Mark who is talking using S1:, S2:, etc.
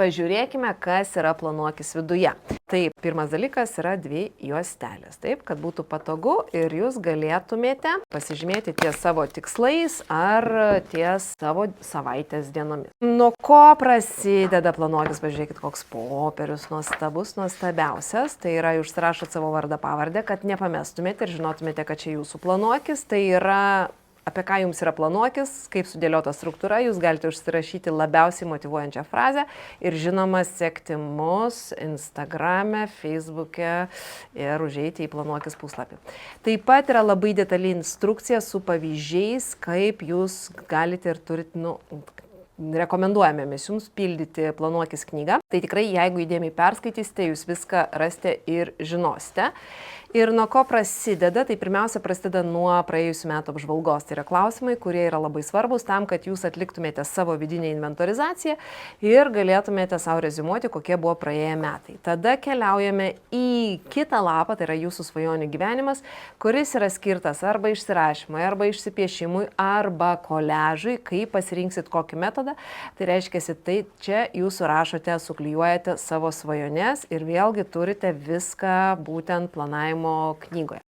S1: Pažiūrėkime, kas yra planuokis viduje. Tai pirmas dalykas yra 2 juostelės, taip, kad būtų patogu ir jūs galėtumėte pasižymėti ties savo tikslais ar ties savo savaitės dienomis. Nuo ko prasideda planuokis? Pažiūrėkit, koks popierius nuostabiausias. Tai yra, jūs rašot savo vardą pavardę, kad nepamestumėte ir žinotumėte, kad čia jūsų planuokis. Tai yra, apie ką jums yra planuokis, kaip sudėliota struktūra, jūs galite užsirašyti labiausiai motyvuojančią frazę ir žinoma sekti mus Instagrame, Facebook'e ir užeiti į planuokis puslapį. Taip pat yra labai detali instrukcija su pavyzdžiais, kaip jūs galite ir turite, rekomenduojame mes jums pildyti planuokis knygą. Tai tikrai, jeigu įdėmiai perskaitysite, jūs viską rasite ir žinosite. Ir nuo ko prasideda? Tai pirmiausia prasideda nuo praėjusių metų apžvalgos. Tai yra klausimai, kurie yra labai svarbus tam, kad jūs atliktumėte savo vidinę inventorizaciją ir galėtumėte savo reziumuoti, kokie buvo praėję metai. Tada keliaujame į kitą lapą, tai yra jūsų svajonių gyvenimas, kuris yra skirtas arba išsirašymui, arba išsipiešimui, arba koliažui, kaip pasirinksit kokį metodą. Tai reiškia, tai čia jūs rašote, suklijuojate savo svajones ir vėlgi turite viską būtent planavimo knygoje.